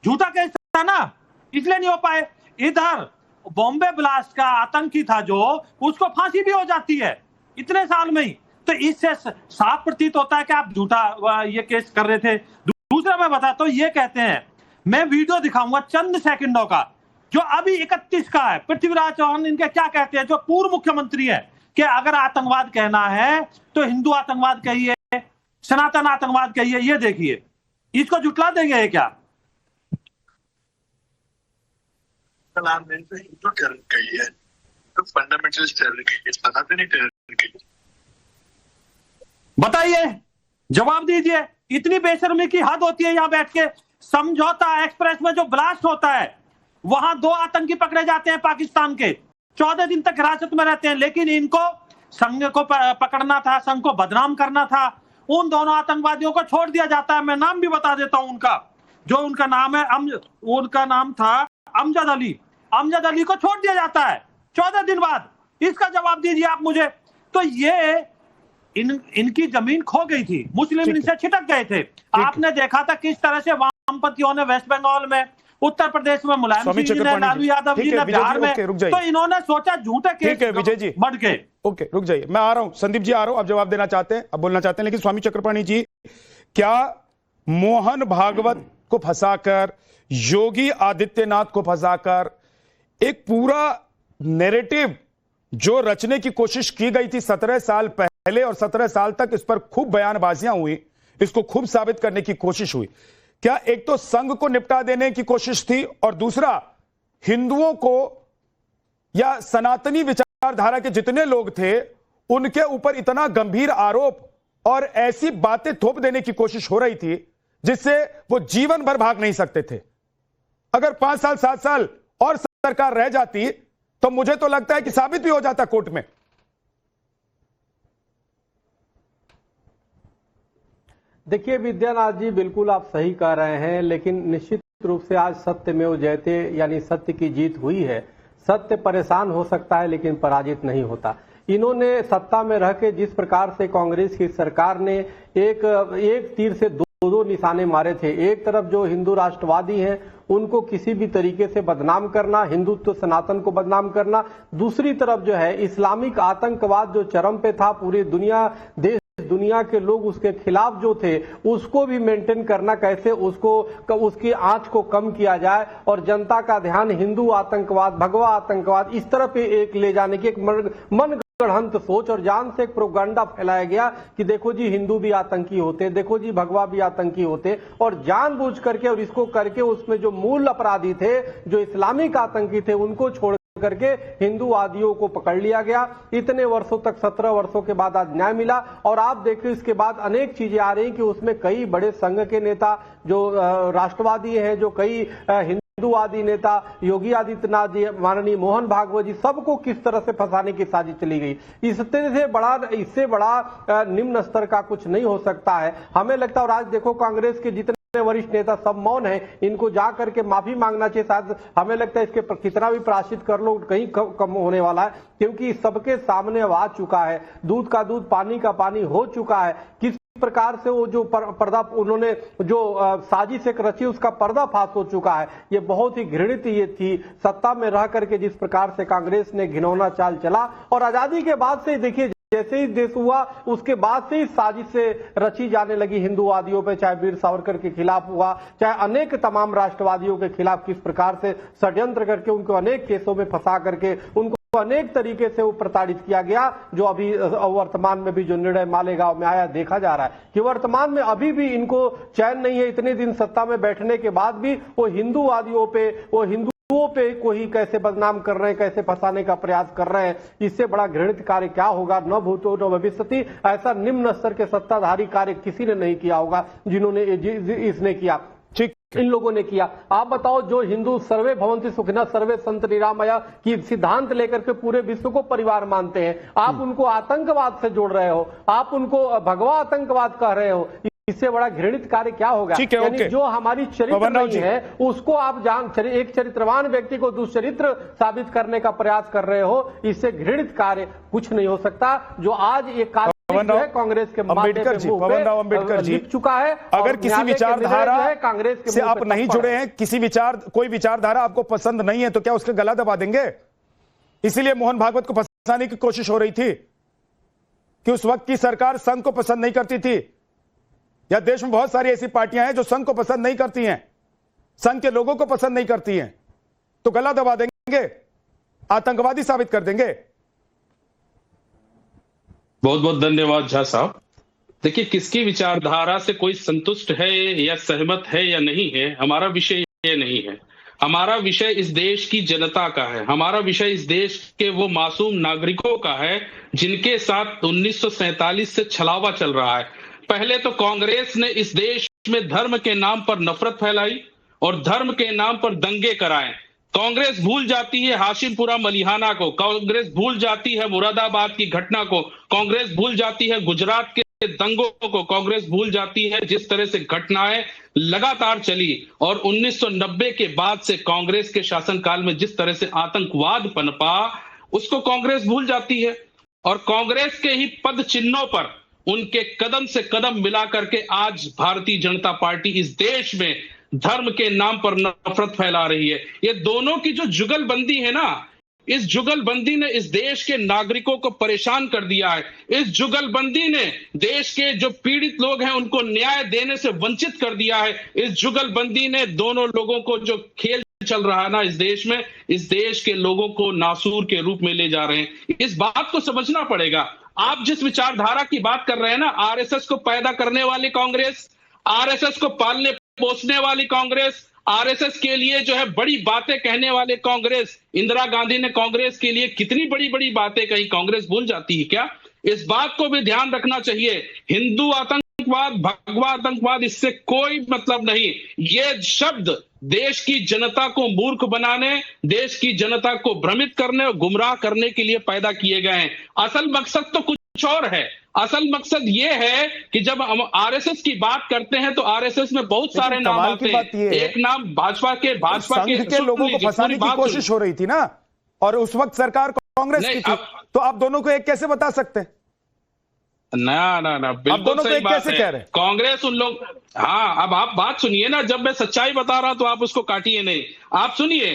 झूठा केस था ना, इसलिए नहीं हो पाए। इधर बॉम्बे ब्लास्ट का आतंकी था जो, उसको फांसी भी हो जाती है इतने साल में ही। तो इससे साफ प्रतीत होता है कि आप झूठा ये केस कर रहे थे। दूसरा मैं बताता हूं, ये कहते हैं, मैं वीडियो दिखाऊंगा चंद सेकंडों का जो अभी 31 का है। पृथ्वीराज चौहान इनके क्या कहते हैं, जो पूर्व मुख्यमंत्री है, कि अगर आतंकवाद कहना है तो हिंदू आतंकवाद कहिए, सनातन आतंकवाद कहिए। ये देखिए, इसको जुटला देंगे क्या? हिंदू टेरर कहिए, तो फंडामेंटलिस्ट टेरर कहिए, सनातनी टेरर कहिए। बताइए, जवाब दीजिए। इतनी बेशर्मी की हद होती है यहाँ बैठ के। समझौता एक्सप्रेस में जो ब्लास्ट होता है, वहां 2 आतंकी पकड़े जाते हैं पाकिस्तान के, 14 दिन तक हिरासत में रहते हैं, लेकिन इनको संघ को पकड़ना था, संघ को बदनाम करना था। उन दोनों आतंकवादियों को छोड़ दिया जाता है। मैं नाम भी बता देता हूं उनका, जो उनका नाम है उनका नाम था अमजद अली। अमजद अली को छोड़ दिया जाता है 14 दिन बाद। इसका जवाब दीजिए आप मुझे। तो ये इनकी जमीन खो गई थी, मुस्लिम इनसे छिटक गए थे। आपने देखा था किस तरह से वामपंथियों ने वेस्ट बंगाल में, उत्तर प्रदेश में मुलायम सिंह जी ने, लालू यादव जी ने बिहार में, तो इन्होंने सोचा झूठे केस विजय जी बढ़ के। ओके रुक जाइए, मैं आ रहा हूं। संदीप जी आ रहा हूं, आप जवाब देना चाहते हैं, अब बोलना चाहते हैं। लेकिन स्वामी चक्रपाणी जी, क्या मोहन भागवत को फंसाकर, योगी आदित्यनाथ को फंसाकर एक पूरा नैरेटिव जो रचने की कोशिश की गई थी 17 साल पहले, और 17 साल तक इस पर खूब बयानबाजियां हुई, इसको खूब साबित करने की कोशिश हुई, क्या एक तो संघ को निपटा देने की कोशिश थी, और दूसरा हिंदुओं को या सनातनी विचारधारा के जितने लोग थे उनके ऊपर इतना गंभीर आरोप और ऐसी बातें थोप देने की कोशिश हो रही थी जिससे वो जीवन भर भाग नहीं सकते थे। अगर 5 साल 7 साल और सरकार रह जाती तो मुझे तो लगता है कि साबित भी हो जाता कोर्ट में। देखिए विद्यानाथ जी, बिल्कुल आप सही कह रहे हैं, लेकिन निश्चित रूप से आज सत्यमेव जयते यानी सत्य की जीत हुई है। सत्य परेशान हो सकता है लेकिन पराजित नहीं होता। इन्होंने सत्ता में रह के जिस प्रकार से कांग्रेस की सरकार ने एक तीर से दो निशाने मारे थे। एक तरफ जो हिंदू राष्ट्रवादी हैं उनको किसी भी तरीके से बदनाम करना, हिंदुत्व सनातन को बदनाम करना, दूसरी तरफ जो है इस्लामिक आतंकवाद जो चरम पे था, पूरी दुनिया के लोग उसके खिलाफ जो थे उसको भी मेंटेन करना, कैसे उसकी आंच को कम किया जाए और जनता का ध्यान हिंदू आतंकवाद, भगवा आतंकवाद इस तरफ एक ले जाने की एक मन गढ़ंत सोच और जान से एक प्रोपेगेंडा फैलाया गया कि देखो जी हिंदू भी आतंकी होते, देखो जी भगवा भी आतंकी होते, और जानबूझ करके और इसको करके उसमें जो मूल अपराधी थे, जो इस्लामिक आतंकी थे, उनको छोड़ करके हिंदूवादियों को पकड़ लिया गया। इतने वर्षों तक 17 वर्षों के बाद आज न्याय मिला और आप देखिए इसके बाद अनेक चीजें आ रही कि उसमें कई बड़े संघ के नेता जो राष्ट्रवादी हैं, जो कई हिंदूवादी नेता योगी आदित्यनाथ जी, माननीय मोहन भागवत जी, सबको किस तरह से फंसाने की साजिश चली गई। इससे बड़ा निम्न स्तर का कुछ नहीं हो सकता है हमें लगता है। और आज देखो कांग्रेस के जितने वरिष्ठ नेता सब मौन है, इनको जा करके माफी मांगना चाहिए। शायद हमें लगता है इसके कितना भी प्रायश्चित कर लो कहीं कम होने वाला है, क्योंकि सबके सामने आ चुका है, दूध का दूध पानी का पानी हो चुका है। किस प्रकार से वो जो पर्दा उन्होंने जो साजिश एक रची उसका पर्दाफाश हो चुका है। ये बहुत ही घृणित ये थी सत्ता में रह करके जिस प्रकार से कांग्रेस ने घिनौना चाल चला। और आजादी के बाद से देखिए जैसे ही देश हुआ उसके बाद से ही साजिश से रची जाने लगी हिंदूवादियों पे, चाहे वीर सावरकर के खिलाफ हुआ, चाहे अनेक तमाम राष्ट्रवादियों के खिलाफ किस प्रकार से षड्यंत्र करके उनको अनेक केसों में फंसा करके उनको अनेक तरीके से वो प्रताड़ित किया गया। जो अभी वर्तमान में भी जो निर्णय मालेगांव में आया देखा जा रहा है कि वर्तमान में अभी भी इनको चैन नहीं है। इतने दिन सत्ता में बैठने के बाद भी वो हिंदूवादियों पे, वो हिंदुओं पे कोई कैसे बदनाम कर रहे हैं, कैसे फंसाने का प्रयास कर रहे हैं। इससे बड़ा घृणित कार्य क्या होगा, न भूतो न भविष्यति। ऐसा निम्न स्तर के सत्ताधारी कार्य किसी ने नहीं किया होगा जिन्होंने इसने किया, ठीक इन लोगों ने किया। आप बताओ, जो हिंदू सर्वे भवन्ति सुखिनः सर्वे सन्तु निरामया की सिद्धांत लेकर के पूरे विश्व को परिवार मानते हैं, आप उनको आतंकवाद से जोड़ रहे हो, आप उनको भगवा आतंकवाद कह रहे हो। इससे बड़ा घृणित कार्य क्या होगा। यानी जो हमारी चरित्र नहीं है उसको आप एक चरित्रवान व्यक्ति को दुष्चरित्र साबित करने का प्रयास कर रहे हो। इससे घृणित कार्य कुछ नहीं हो सकता। जो आज ये कार्य है कांग्रेस के अम्बेडकर जी लिख चुका है। अगर किसी विचारधारा कांग्रेस के से आप नहीं जुड़े हैं, कोई विचारधारा आपको पसंद नहीं है, तो क्या उसका गला दबा देंगे? इसीलिए मोहन भागवत को फंसाने की कोशिश हो रही थी कि उस वक्त की सरकार संघ को पसंद नहीं करती थी, या देश में बहुत सारी ऐसी पार्टियां हैं जो संघ को पसंद नहीं करती हैं, संघ के लोगों को पसंद नहीं करती हैं, तो गला दबा देंगे, आतंकवादी साबित कर देंगे। बहुत बहुत धन्यवाद झा साहब। देखिए, किसकी विचारधारा से कोई संतुष्ट है या सहमत है या नहीं है, हमारा विषय ये नहीं है। हमारा विषय इस देश की जनता का है, हमारा विषय इस देश के वो मासूम नागरिकों का है जिनके साथ 1947 से छलावा चल रहा है। पहले तो कांग्रेस ने इस देश में धर्म के नाम पर नफरत फैलाई और धर्म के नाम पर दंगे कराए। कांग्रेस भूल जाती है हाशिमपुरा मलिहाना को, कांग्रेस भूल जाती है मुरादाबाद की घटना को, कांग्रेस भूल जाती है गुजरात के दंगों को, कांग्रेस भूल जाती है जिस तरह से घटनाएं लगातार चली और 1990 के बाद से कांग्रेस के शासनकाल में जिस तरह से आतंकवाद पनपा उसको कांग्रेस भूल जाती है। और कांग्रेस के ही पद चिन्हों पर उनके कदम से कदम मिला करके आज भारतीय जनता पार्टी इस देश में धर्म के नाम पर नफरत फैला रही है। ये दोनों की जो जुगलबंदी है ना, इस जुगलबंदी ने इस देश के नागरिकों को परेशान कर दिया है। इस जुगलबंदी ने देश के जो पीड़ित लोग हैं उनको न्याय देने से वंचित कर दिया है। इस जुगलबंदी ने दोनों लोगों को जो खेल चल रहा है ना इस देश में, इस देश के लोगों को नासूर के रूप में ले जा रहे हैं। इस बात को समझना पड़ेगा। आप जिस विचारधारा की बात कर रहे हैं ना, आरएसएस को पैदा करने वाली कांग्रेस, आरएसएस को पालने पोसने वाली कांग्रेस, आरएसएस के लिए जो है बड़ी बातें कहने वाले कांग्रेस, इंदिरा गांधी ने कांग्रेस के लिए कितनी बड़ी बड़ी बातें कही, कांग्रेस भूल जाती है क्या? इस बात को भी ध्यान रखना चाहिए। हिंदू आतंकवाद, भगवा आतंकवाद, इससे कोई मतलब नहीं। ये शब्द देश की जनता को मूर्ख बनाने, देश की जनता को भ्रमित करने और गुमराह करने के लिए पैदा किए गए हैं। असल मकसद तो कुछ और है। असल मकसद ये है कि जब हम आरएसएस की बात करते हैं तो आरएसएस में बहुत सारे नाम आते हैं। एक नाम भाजपा के लोगों को फंसाने की कोशिश हो रही थी ना, और उस वक्त सरकार कांग्रेस की थी। तो आप दोनों को एक कैसे बता सकते हैं? ना ना ना, आप बिल्कुल दोनों को सही एक बात कैसे है। कह रहे हैं? कांग्रेस उन लोग, हाँ, अब आप बात सुनिए ना, जब मैं सच्चाई बता रहा तो आप उसको काटिए नहीं। आप सुनिए,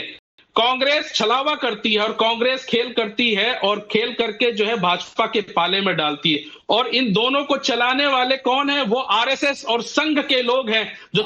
कांग्रेस छलावा करती है और कांग्रेस खेल करती है और खेल करके जो है भाजपा के पाले में डालती है। और इन दोनों को चलाने वाले कौन है? वो आरएसएस और संघ के लोग हैं जो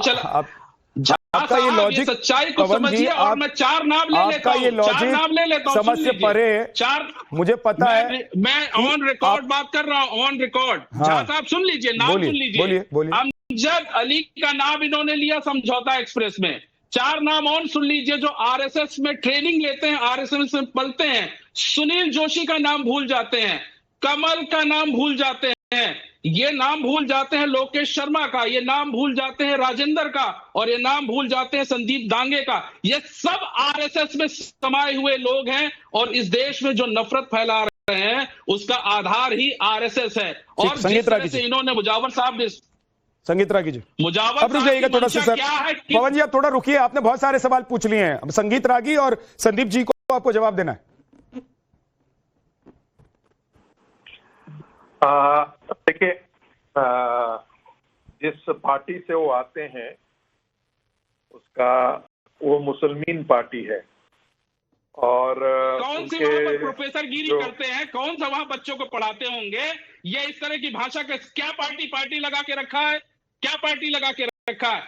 आपका ये लॉजिक, सच्चाई को पवन जी, समझिए। और मैं 4 नाम ले लेता हूं, 4 नाम ले लेता हूं, समझ से परे, 4 मुझे पता है। मैं ऑन रिकॉर्ड बात कर रहा हूं, ऑन रिकॉर्ड। हाँ, साहब सुन लीजिए, नाम सुन लीजिए। बोलिए। अमजद अली का नाम इन्होंने लिया समझौता एक्सप्रेस में। 4 नाम और सुन लीजिए जो आरएसएस में ट्रेनिंग लेते हैं, आरएसएस में पलते हैं। सुनील जोशी का नाम भूल जाते हैं, कमल का नाम भूल जाते हैं, ये नाम भूल जाते हैं लोकेश शर्मा का, ये नाम भूल जाते हैं राजेंद्र का, और ये नाम भूल जाते हैं संदीप दांगे का। ये सब आरएसएस में समाये हुए लोग हैं और इस देश में जो नफरत फैला रहे हैं उसका आधार ही आरएसएस है। और जिस तरह से इन्होंने मुजावर साहब ने संगीत रागी जी, मुजावर अब रुक जाइएगा थोड़ा सा सर। क्या है पवन जी आप थोड़ा रुकिए, आपने बहुत सारे सवाल पूछ लिए हैं। अब संगीत रागी और संदीप जी को आपको जवाब देना है। देखिए, जिस पार्टी से वो आते हैं उसका वो मुसलमान पार्टी है। और कौन से वहां पर प्रोफेसर गिरी करते हैं, कौन सा वहां बच्चों को पढ़ाते होंगे? ये इस तरह की भाषा का क्या पार्टी लगा के रखा है? क्या पार्टी लगा के रखा है?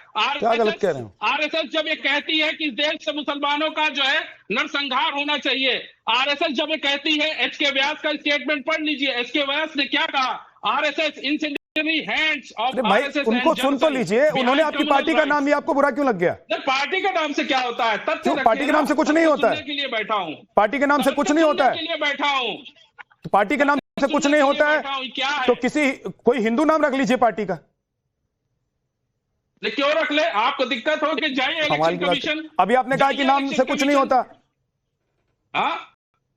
आरएसएस जब ये कहती है कि देश से मुसलमानों का जो है नरसंहार होना चाहिए, आरएसएस जब ये कहती है, एचके व्यास का स्टेटमेंट पढ़ लीजिए, एचके व्यास ने क्या कहा? RSS incendiary hands off RSS. उनको सुन तो लीजिए, उन्होंने आपकी पार्टी का नाम लिया, आपको बुरा क्यों लग गया? पार्टी के नाम से क्या होता है? तथ्य पार्टी के नाम से कुछ नहीं होता है, के लिए बैठा हूं। पार्टी के नाम से कुछ नहीं होता है, के लिए बैठा हूं। पार्टी के नाम से कुछ नहीं होता है। क्या है? तो कोई हिंदू नाम रख लीजिए पार्टी का। क्यों रख ले? आपको दिक्कत हो कि जाइए इलेक्शन कमीशन। अभी आपने कहा कि नाम से कुछ नहीं होता। हाँ,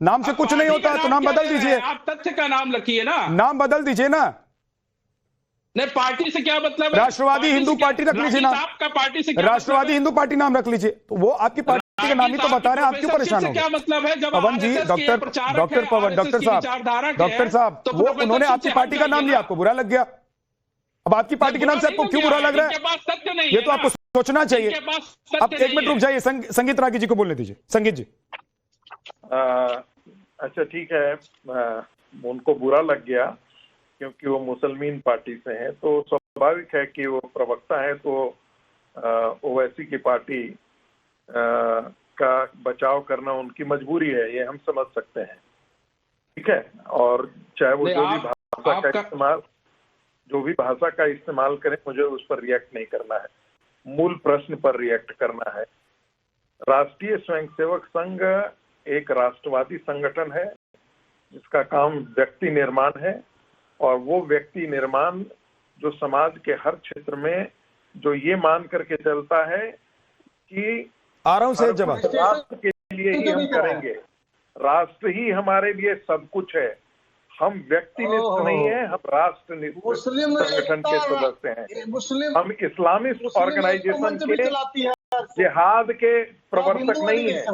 नाम से कुछ नहीं होता तो नाम बदल दीजिए। आप तथ्य का नाम रखिए ना, नाम बदल दीजिए ना। नहीं, पार्टी से क्या मतलब? राष्ट्रवादी हिंदू पार्टी रख लीजिए नाम। आपका पार्टी से राष्ट्रवादी हिंदू पार्टी नाम रख लीजिए। तो वो आपकी पार्टी का नाम ही तो बता रहे हैं, आप क्यों परेशान हो? क्या मतलब है? जब पवन जी, डॉक्टर पवन, डॉक्टर साहब, वो उन्होंने आपकी पार्टी का नाम लिया, आपको बुरा लग गया। अब आपकी पार्टी के नाम से आपको क्यों बुरा लग रहा है? ये तो आपको सोचना चाहिए। अब 1 मिनट रुक जाइए, संगीत रागी जी को बोलने दीजिए। संगीत जी, अच्छा ठीक है, उनको बुरा लग गया क्योंकि वो मुसलमान पार्टी से हैं, तो स्वाभाविक है कि वो प्रवक्ता है तो ओवैसी की पार्टी का बचाव करना उनकी मजबूरी है, ये हम समझ सकते हैं। ठीक है, और चाहे वो जो भी भाषा का इस्तेमाल करें, मुझे उस पर रिएक्ट नहीं करना है, मूल प्रश्न पर रिएक्ट करना है। राष्ट्रीय स्वयंसेवक संघ एक राष्ट्रवादी संगठन है जिसका काम व्यक्ति निर्माण है, और वो व्यक्ति निर्माण जो समाज के हर क्षेत्र में जो ये मान करके चलता है कि आ रहा हूं से जवाब, राष्ट्र के लिए ही हम करेंगे, राष्ट्र ही हमारे लिए सब कुछ है, हम व्यक्तिनिष्ठ नहीं है, हम राष्ट्रनिष्ठ संगठन के सदस्य हैं, हम इस्लामिस्ट ऑर्गेनाइजेशन के जिहाद के प्रवर्तक नहीं है,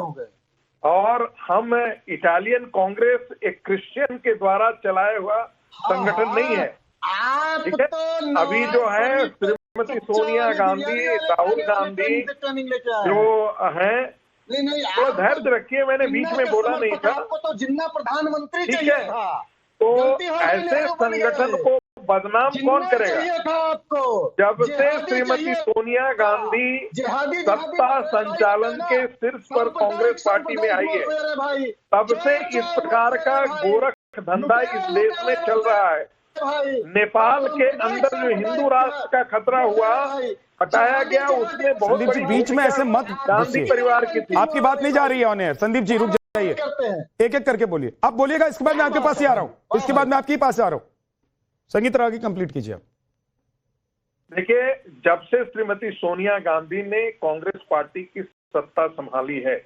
और हम इटालियन कांग्रेस एक क्रिश्चियन के द्वारा चलाया हुआ संगठन नहीं है। ठीक है, अभी जो है श्रीमती सोनिया गांधी, राहुल गांधी जो हैं, थोड़ा धैर्य रखिए, मैंने बीच में बोला नहीं था, तो जिन्ना प्रधानमंत्री ठीक है, तो ऐसे संगठन को बदनाम कौन करेगा? जब से श्रीमती सोनिया गांधी सत्ता संचालन के शीर्ष पर कांग्रेस पार्टी में आई है, तब से इस प्रकार का गोरख धंधा इस देश में चल रहा है। नेपाल के अंदर जो हिंदू राष्ट्र का खतरा हुआ, हटाया गया, उसमें बहुत बड़ी बीच में ऐसे मत गांधी परिवार की थी। आपकी बात नहीं जा रही है ऑन एयर। संदीप जी रुक जाइए, एक एक करके बोलिए, आप बोलिएगा, इसके बाद मैं आपके पास ही आ रहा हूं, इसके बाद मैं आपके पास आ रहा हूं। संगीत रागी कंप्लीट कीजिए आप। देखिए, जब से श्रीमती सोनिया गांधी ने कांग्रेस पार्टी की सत्ता संभाली है,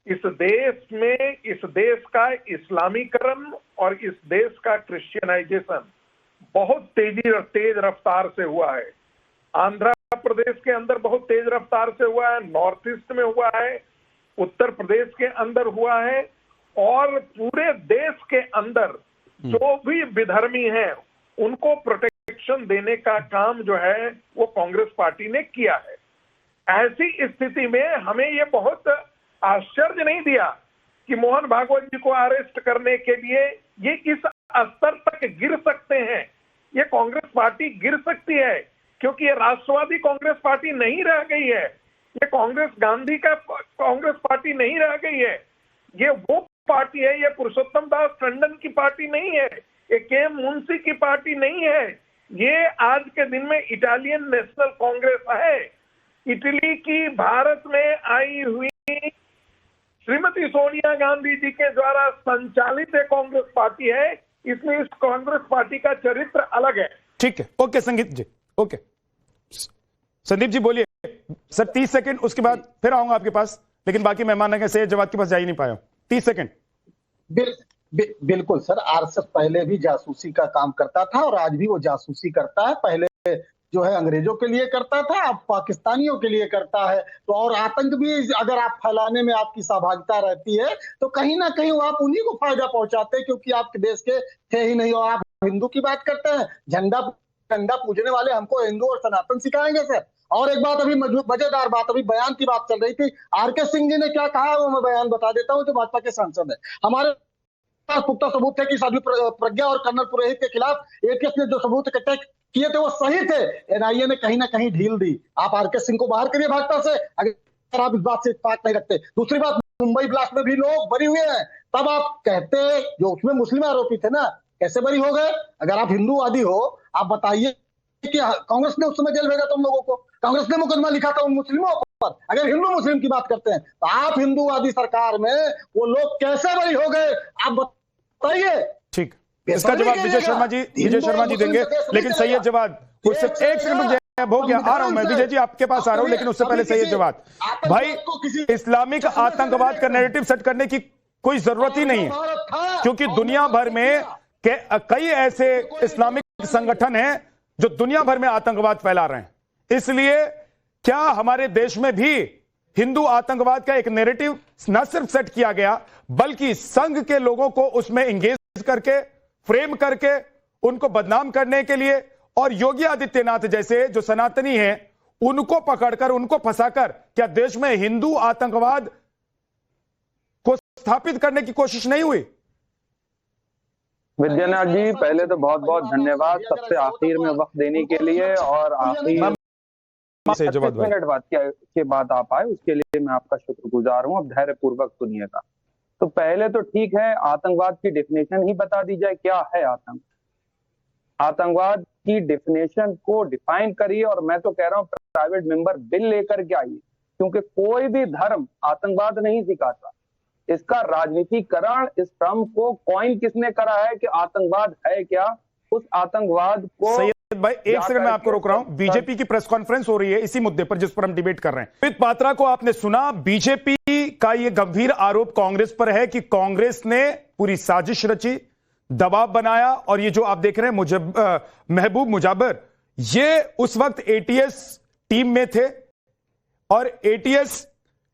इस देश में इस देश का इस्लामीकरण और इस देश का क्रिश्चियनाइजेशन बहुत तेज रफ्तार से हुआ है। आंध्र प्रदेश के अंदर बहुत तेज रफ्तार से हुआ है, नॉर्थ ईस्ट में हुआ है, उत्तर प्रदेश के अंदर हुआ है, और पूरे देश के अंदर जो भी विधर्मी हैं उनको प्रोटेक्शन देने का काम जो है वो कांग्रेस पार्टी ने किया है। ऐसी स्थिति में हमें ये बहुत आश्चर्य नहीं दिया कि मोहन भागवत जी को अरेस्ट करने के लिए ये इस स्तर तक गिर सकते हैं। ये कांग्रेस पार्टी गिर सकती है क्योंकि ये राष्ट्रवादी कांग्रेस पार्टी नहीं रह गई है, ये कांग्रेस गांधी का कांग्रेस पार्टी नहीं रह गई है, ये वो पार्टी है, ये पुरुषोत्तम दास टंडन की पार्टी नहीं है, ये के मुंशी की पार्टी नहीं है, ये आज के दिन में इटालियन नेशनल कांग्रेस है। इटली की भारत में आई हुई श्रीमती सोनिया गांधी जी के द्वारा संचालित एक कांग्रेस पार्टी है, इसमें इस कांग्रेस पार्टी का चरित्र अलग है। ठीक है, ओके संगीत जी, ओके संदीप जी बोलिए सर, 30 सेकंड, उसके बाद फिर आऊंगा आपके पास, लेकिन बाकी मेहमान से जवाब के पास जा ही नहीं पाया। 30 सेकंड। बिल्कुल सर, आरएसएस पहले भी जासूसी का काम करता था और आज भी वो जासूसी करता है। पहले जो है अंग्रेजों के लिए करता था, अब पाकिस्तानियों के लिए करता है। तो और आतंक भी अगर आप फैलाने में आपकी सहभागिता रहती है तो कहीं ना कहीं वो आप उन्हीं को फायदा पहुंचाते हैं, क्योंकि आपके देश के थे ही नहीं। और आप हिंदू की बात करते हैं, झंडा पूजने वाले हमको हिंदू और सनातन सिखाएंगे सर। और एक बात, अभी मजेदार बात, अभी बयान की बात चल रही थी, आरके सिंह जी ने क्या कहा वो मैं बयान बता देता हूँ, जो भाजपा के सांसद है। हमारे पास पुख्ता सबूत है कि साध्वी प्रज्ञा और कर्नल पुरोहित के खिलाफ एटीएस ने जो सबूत इकट्ठे किए थे वो सही थे। एनआईए ने कहीं ना कहीं ढील दी। आप आरके सिंह को बाहर करिए भाजपा से अगर आप इस बात से इत्तेफाक नहीं रखते। दूसरी बात, मुंबई ब्लास्ट में भी लोग बरी हुए हैं, तब आप कहते जो उसमें मुस्लिम आरोपी थे ना, कैसे बरी हो गए? अगर आप हिंदूवादी हो, आप बताइए कि कांग्रेस ने उस समय जेल भेजा तुम लोगों को, कांग्रेस ने मुकदमा लिखा था उन मुस्लिमों पर। अगर हिंदू मुस्लिम की बात करते हैं तो आप हिंदूवादी सरकार में वो लोग कैसे बरी हो गए, आप बताइए। ठीक, इसका जवाब विजय शर्मा जी देंगे, लेकिन सही जवाब उससे एक सेकंड हो गया, आ रहा हूं मैं विजय जी आपके पास आ रहा हूं, लेकिन उससे पहले सही जवाब भाई, इस्लामिक आतंकवाद का नैरेटिव सेट करने की कोई जरूरत ही नहीं है, क्योंकि दुनिया भर में कई ऐसे इस्लामिक संगठन हैं जो दुनिया भर में आतंकवाद फैला रहे हैं। इसलिए क्या हमारे देश में भी हिंदू आतंकवाद का एक नैरेटिव न सिर्फ सेट किया गया, बल्कि संघ के लोगों को उसमें एंगेज करके, फ्रेम करके, उनको बदनाम करने के लिए, और योगी आदित्यनाथ जैसे जो सनातनी हैं उनको पकड़कर, उनको फंसाकर, क्या देश में हिंदू आतंकवाद को स्थापित करने की कोशिश नहीं हुई? विद्यानाथ जी, पहले तो बहुत बहुत धन्यवाद सबसे आखिर में वक्त देने के लिए, और आखिर 25 मिनट बाद के बाद आप आए उसके लिए मैं आपका शुक्रगुजार हूं। अब धैर्य पूर्वक सुनिएगा। तो पहले तो ठीक है, आतंकवाद की डेफिनेशन ही बता दी जाए, क्या है आतंक? आतंकवाद की डेफिनेशन को डिफाइन करिए, और मैं तो कह रहा हूं प्राइवेट मेंबर बिल लेकर के आइए, क्योंकि कोई भी धर्म आतंकवाद नहीं सिखाता। इसका राजनीतिकरण, इस टर्म को कॉइन किसने करा है कि आतंकवाद है क्या, उस आतंकवाद को। सैयद भाई एक सेकंड मैं आपको रोक रहा हूं, बीजेपी की प्रेस कॉन्फ्रेंस हो रही है इसी मुद्दे पर जिस पर हम डिबेट कर रहे हैं। अमित पात्रा को आपने सुना, बीजेपी का यह गंभीर आरोप कांग्रेस पर है कि कांग्रेस ने पूरी साजिश रची, दबाव बनाया, और ये जो आप देख रहे हैं महबूब मुजाबर, ये उस वक्त एटीएस टीम में थे, और एटीएस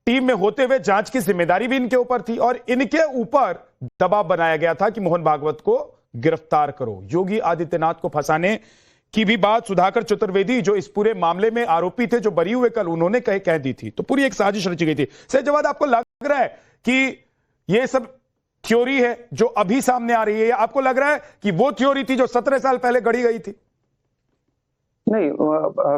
टीम में होते हुए जांच की जिम्मेदारी भी इनके ऊपर थी, और इनके ऊपर दबाव बनाया गया था कि मोहन भागवत को गिरफ्तार करो। योगी आदित्यनाथ को फंसाने की भी बात सुधाकर चतुर्वेदी जो इस पूरे मामले में आरोपी थे, जो बरी हुए कल, उन्होंने कह दी थी। तो पूरी एक साजिश रची गई थी। सही जवाब, आपको लग रहा है कि ये सब थ्योरी है जो अभी सामने आ रही है, या आपको लग रहा है कि वो थ्योरी थी जो 17 साल पहले गढ़ी गई थी? नहीं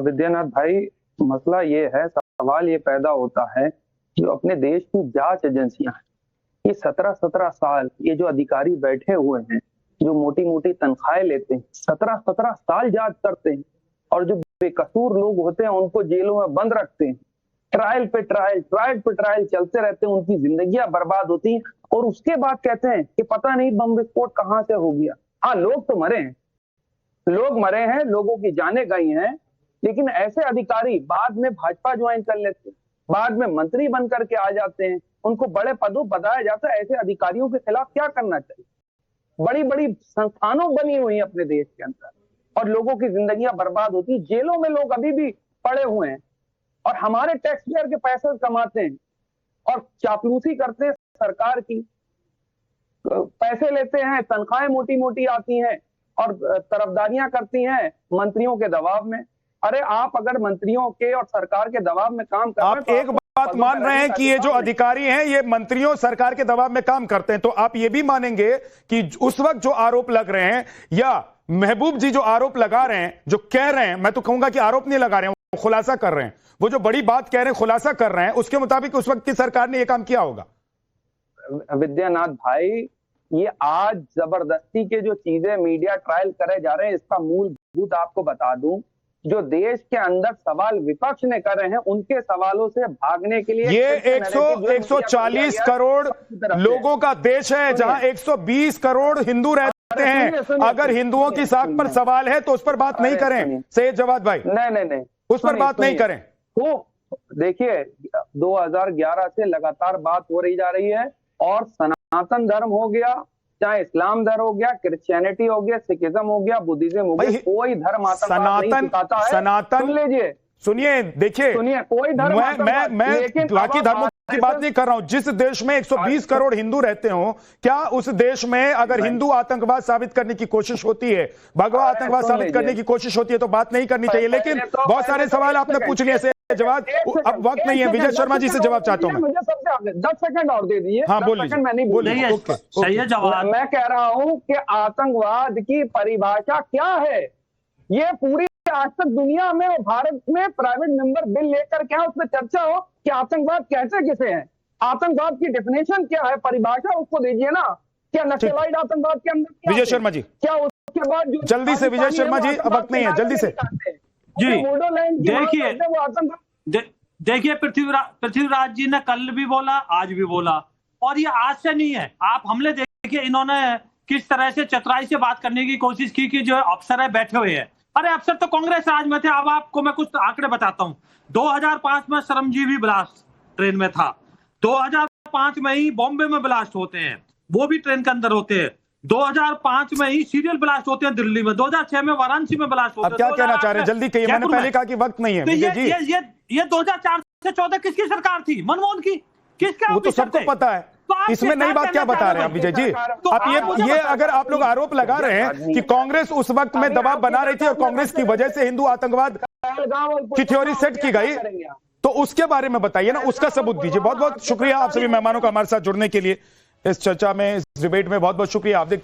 विद्यानाथ भाई, मसला ये है, सवाल ये पैदा होता है जो अपने देश की जांच एजेंसियां हैं, ये 17 साल ये जो अधिकारी बैठे हुए हैं, जो मोटी मोटी तनख्वाहें लेते हैं, 17 साल जांच करते हैं, और जो बेकसूर लोग होते हैं उनको जेलों में बंद रखते हैं, ट्रायल पे ट्रायल चलते रहते हैं, उनकी जिंदगियां बर्बाद होती हैं, और उसके बाद कहते हैं कि पता नहीं बम विस्फोट कहां से हो गया। हाँ, लोग तो मरे हैं, लोगों की जाने गई हैं, लेकिन ऐसे अधिकारी बाद में भाजपा ज्वाइन कर लेते हैं, बाद में मंत्री बन करके आ जाते हैं, उनको बड़े पदों बताया जाता है। ऐसे अधिकारियों के खिलाफ क्या करना चाहिए? बड़ी बड़ी संस्थानों बनी हुई हैं अपने देश के अंदर, और लोगों की जिंदगियां बर्बाद होती हैं, जेलों में लोग अभी भी पड़े हुए हैं, और हमारे टैक्स पेयर के पैसे कमाते हैं और चापलूसी करते हैं सरकार की। पैसे लेते हैं, तनख्वाहें मोटी मोटी आती हैं और तरफदारियां करती हैं मंत्रियों के दबाव में। अरे आप अगर मंत्रियों के और सरकार के दबाव में काम कर रहे हैं, आप एक बात मान रहे हैं कि ये जो अधिकारी हैं ये मंत्रियों सरकार के दबाव में काम करते हैं, तो आप ये भी मानेंगे कि उस वक्त जो आरोप लग रहे हैं, या महबूब जी जो आरोप लगा रहे हैं, जो कह रहे हैं, मैं तो कहूंगा कि आरोप नहीं लगा रहे हैं, वो खुलासा कर रहे हैं, वो जो बड़ी बात कह रहे हैं खुलासा कर रहे हैं, उसके मुताबिक उस वक्त की सरकार ने यह काम किया होगा? विद्यानाथ भाई, ये आज जबरदस्ती के जो चीजें मीडिया ट्रायल करे जा रहे हैं, इसका मूलभूत आपको बता दूं, जो देश के अंदर सवाल विपक्ष ने कर रहे हैं, उनके सवालों से भागने के लिए ये 140 करोड़ लोगों का देश है, जहां 120 करोड़ हिंदू रहते हैं। अगर हिंदुओं की साख पर सवाल है तो उस पर बात नहीं करें सैयद जवाद भाई, नहीं उस पर बात नहीं करें। तो देखिए 2011 से लगातार बात हो रही जा रही है, और सनातन धर्म हो गया, चाहे इस्लाम धर्म हो गया, क्रिश्चियनिटी हो गया, सिखिज्म हो गया, बुद्धिज्म हो गया, कोई धर्म आतंकवाद नहीं सिखाता है। सनातन, सुन लीजिए, सुनिए, देखिए, सुनिए, कोई धर्म मैं बाकी धर्मों की बात नहीं कर रहा हूं। जिस देश में 120 करोड़ हिंदू रहते हो, क्या उस देश में अगर हिंदू आतंकवाद साबित करने की कोशिश होती है, भगवा आतंकवाद साबित करने की कोशिश होती है, तो बात नहीं करनी चाहिए। लेकिन बहुत सारे सवाल आपने पूछ लिए से जवाब, अब वक्त नहीं है। विजय शर्मा जी से जवाब चाहता हूं। मुझे सबसे आगे 10 सेकंड और दे दीजिए। हाँ, बोलिए। मैं नहीं बोलिए, मैं कह रहा हूं कि आतंकवाद की परिभाषा क्या है। ये पूरी आज तक दुनिया में और भारत में प्राइवेट मेंबर बिल लेकर क्या उसमें चर्चा हो कि आतंकवाद कैसे किसे है, आतंकवाद की डेफिनेशन क्या है, परिभाषा उसको दीजिए ना। क्या नक्सलाइट आतंकवाद के अंदर विजय शर्मा जी, क्या उसके बाद जल्दी से विजय शर्मा जी, अब वक्त नहीं है, जल्दी से जी। देखिए पृथ्वीराज जी ने कल भी बोला, आज भी बोला, और ये आज से नहीं है। आप हमले देखिए, इन्होंने किस तरह से चतुराई से बात करने की कोशिश की कि जो अफसर है बैठे हुए हैं। अरे अफसर तो कांग्रेस राज में थे। अब आपको मैं कुछ आंकड़े बताता हूं। 2005 में श्रमजीवी ब्लास्ट ट्रेन में था, 2005 में ही बॉम्बे में ब्लास्ट होते हैं, वो भी ट्रेन के अंदर होते हैं, 2005 में ही सीरियल ब्लास्ट होते हैं दिल्ली में, 2006 में वाराणसी में ब्लास्ट होते हैं। अब क्या कहना चाह रहे हैं, जल्दी कहिए, मैंने पहले कहा कि वक्त नहीं है। तो ये 2004 से 14 किसकी सरकार थी? मनमोहन की। किसका? वो तो सबको पता है, इसमें नई बात क्या बता रहे हैं आप विजय जी? आप ये अगर आप लोग आरोप लगा रहे हैं कि कांग्रेस उस वक्त में दबाव बना रही थी और कांग्रेस की वजह से हिंदू आतंकवाद की थ्योरी सेट की गई, तो उसके बारे में बताइए ना, उसका सबूत दीजिए। बहुत बहुत शुक्रिया आप सभी मेहमानों का हमारे साथ जुड़ने के लिए इस चर्चा में, इस डिबेट में बहुत बहुत शुक्रिया। आप देखते